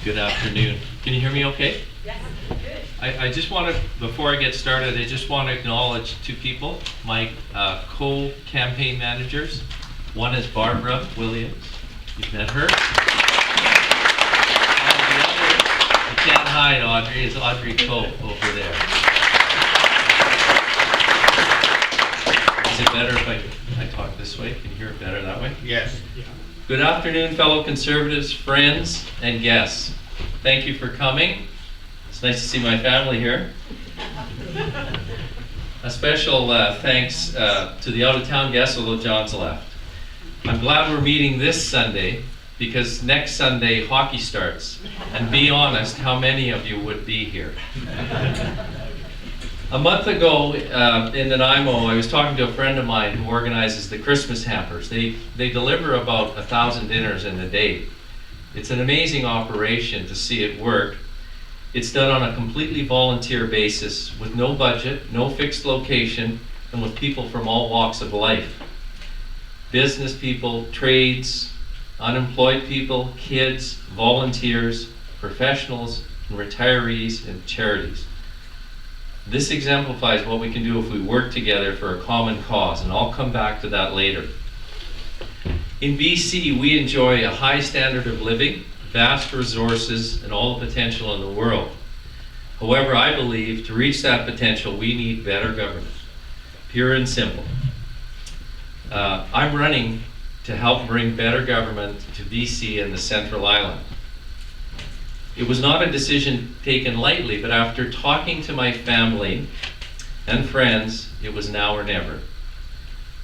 Good afternoon. Can you hear me okay? Yes, good. I just want to, before I get started, I just want to acknowledge two people, my co-campaign managers. One is Barbara Williams. You've met her. And the other, you can't hide, Audrey, is Audrey Coe over there. Is it better if I talk this way? Can you hear it better that way? Yes. Good afternoon, fellow Conservatives, friends, and guests. Thank you for coming. It's nice to see my family here. A special thanks to the out-of-town guests, although John's left. I'm glad we're meeting this Sunday because next Sunday hockey starts. And be honest, how many of you would be here? A month ago in Nanaimo, I was talking to a friend of mine who organizes the Christmas hampers. They deliver about 1,000 dinners in a day. It's an amazing operation to see it work. It's done on a completely volunteer basis with no budget, no fixed location, and with people from all walks of life. Business people, trades, unemployed people, kids, volunteers, professionals, and retirees, and charities. This exemplifies what we can do if we work together for a common cause, and I'll come back to that later. In BC, we enjoy a high standard of living, vast resources, and all the potential in the world. However, I believe to reach that potential, we need better government, pure and simple. I'm running to help bring better government to BC and the Central Island. It was not a decision taken lightly, but after talking to my family and friends, it was now or never.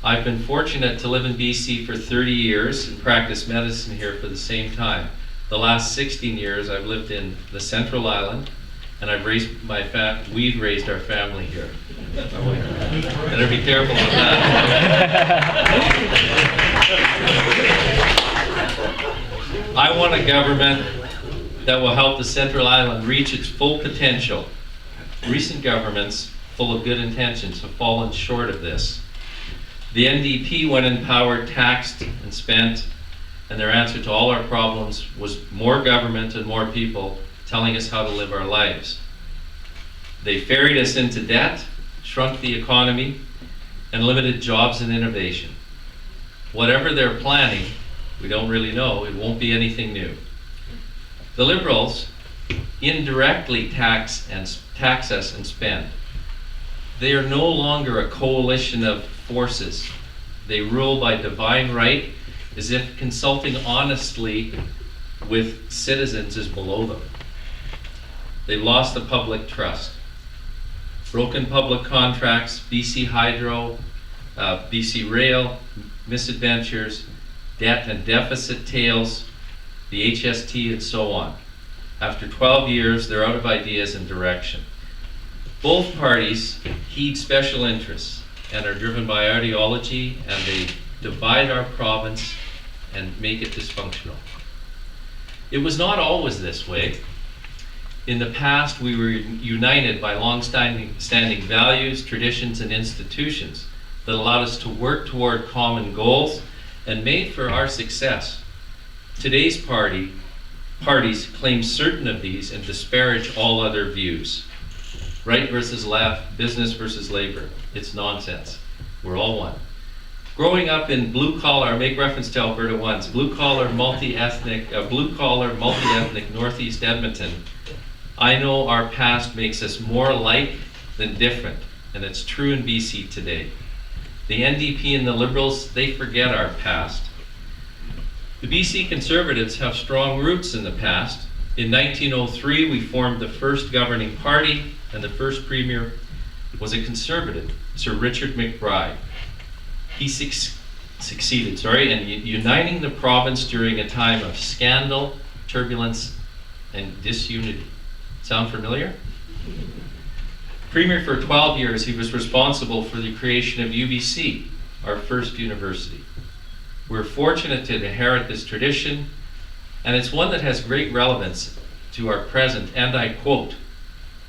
I've been fortunate to live in BC for 30 years and practice medicine here for the same time. The last 16 years I've lived in the Central Island, and we've raised our family here. Better be careful with that. I want a government that will help the Central Island reach its full potential. Recent governments, full of good intentions, have fallen short of this. The NDP, when in power, taxed and spent, and their answer to all our problems was more government and more people telling us how to live our lives. They ferried us into debt, shrunk the economy, and limited jobs and innovation. Whatever they're planning, we don't really know. It won't be anything new. The Liberals indirectly tax us and spend. They are no longer a coalition of forces. They rule by divine right, as if consulting honestly with citizens is below them. They lost the public trust. Broken public contracts, BC Hydro, BC Rail, misadventures, debt and deficit tales, the HST, and so on. After 12 years, they're out of ideas and direction. Both parties heed special interests and are driven by ideology, and they divide our province and make it dysfunctional. It was not always this way. In the past, we were united by long-standing values, traditions, and institutions that allowed us to work toward common goals and made for our success. Today's parties claim certain of these and disparage all other views. Right versus left, business versus labor. It's nonsense. We're all one. Growing up in blue-collar, make reference to Alberta once, blue-collar, multi-ethnic Northeast Edmonton, I know our past makes us more alike than different, and it's true in BC today. The NDP and the Liberals, they forget our past. The BC Conservatives have strong roots in the past. In 1903, we formed the first governing party, and the first premier was a Conservative, Sir Richard McBride. He succeeded in uniting the province during a time of scandal, turbulence, and disunity. Sound familiar? Premier for 12 years, he was responsible for the creation of UBC, our first university. We're fortunate to inherit this tradition, and it's one that has great relevance to our present, and I quote,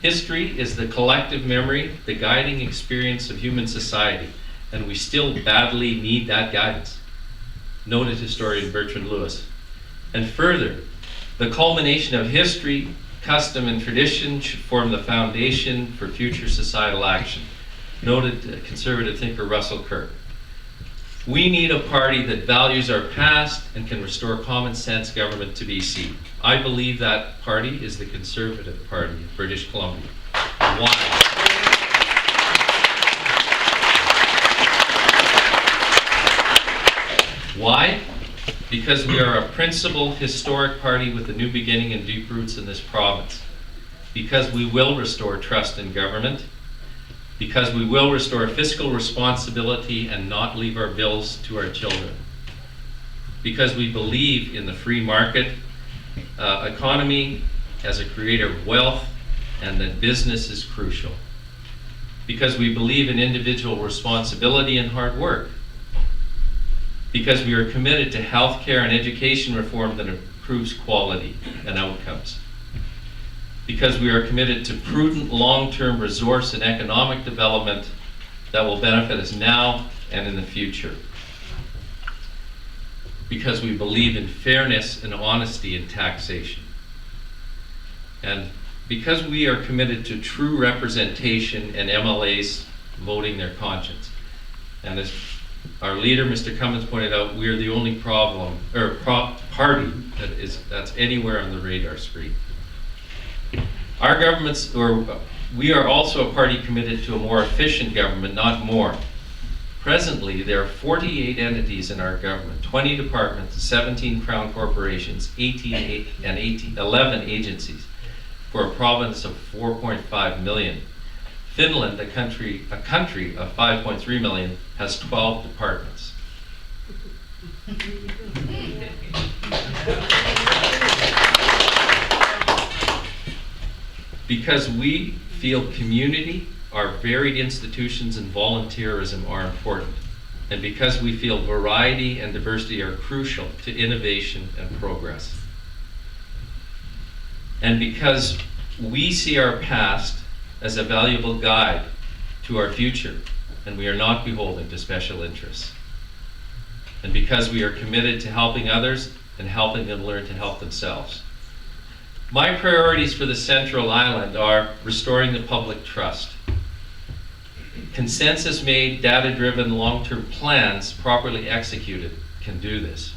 "History is the collective memory, the guiding experience of human society, and we still badly need that guidance," noted historian Bertrand Lewis. And further, The culmination of history, custom, and tradition should form the foundation for future societal action, noted conservative thinker Russell Kirk. We need a party that values our past and can restore common sense government to BC. I believe that party is the Conservative Party of British Columbia. Why? Why? Because we are a principled, historic party with a new beginning and deep roots in this province. Because we will restore trust in government. Because we will restore fiscal responsibility and not leave our bills to our children. Because we believe in the free market economy as a creator of wealth, and that business is crucial. Because we believe in individual responsibility and hard work. Because we are committed to healthcare and education reform that improves quality and outcomes. Because we are committed to prudent long-term resource and economic development that will benefit us now and in the future. Because we believe in fairness and honesty in taxation. And because we are committed to true representation and MLAs voting their conscience. And as our leader, Mr. Cummins, pointed out, we are the only party that's anywhere on the radar screen. Our governments, we are also a party committed to a more efficient government, not more. Presently, there are 48 entities in our government, 20 departments, 17 crown corporations, 11 agencies, for a province of 4.5 million. Finland, a country of 5.3 million, has 12 departments. Because we feel community, our varied institutions, and volunteerism are important. And because we feel variety and diversity are crucial to innovation and progress. And because we see our past as a valuable guide to our future, and we are not beholden to special interests. And because we are committed to helping others and helping them learn to help themselves. My priorities for the Central Island are restoring the public trust. Consensus-made, data-driven, long-term plans properly executed can do this.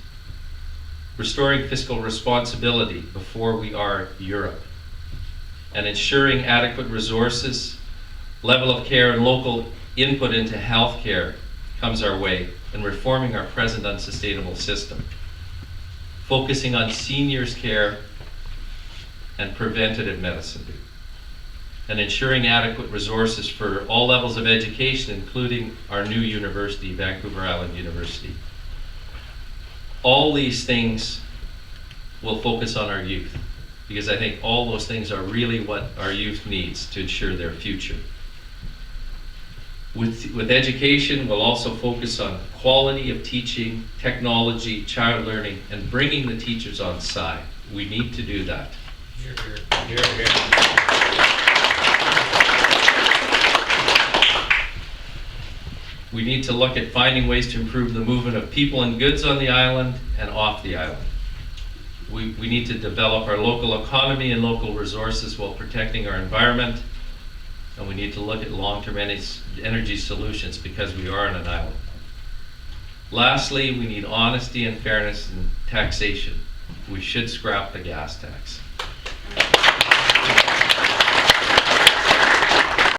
Restoring fiscal responsibility before we are Europe. And ensuring adequate resources, level of care, and local input into healthcare comes our way, and reforming our present unsustainable system. Focusing on seniors' care and preventative medicine. And ensuring adequate resources for all levels of education, including our new university, Vancouver Island University. All these things will focus on our youth, because I think all those things are really what our youth needs to ensure their future. With education, we'll also focus on quality of teaching, technology, child learning, and bringing the teachers on side. We need to do that. Hear, hear. Hear, hear. We need to look at finding ways to improve the movement of people and goods on the island and off the island. We need to develop our local economy and local resources while protecting our environment. And we need to look at long-term energy solutions because we are on an island. Lastly, we need honesty and fairness in taxation. We should scrap the gas tax.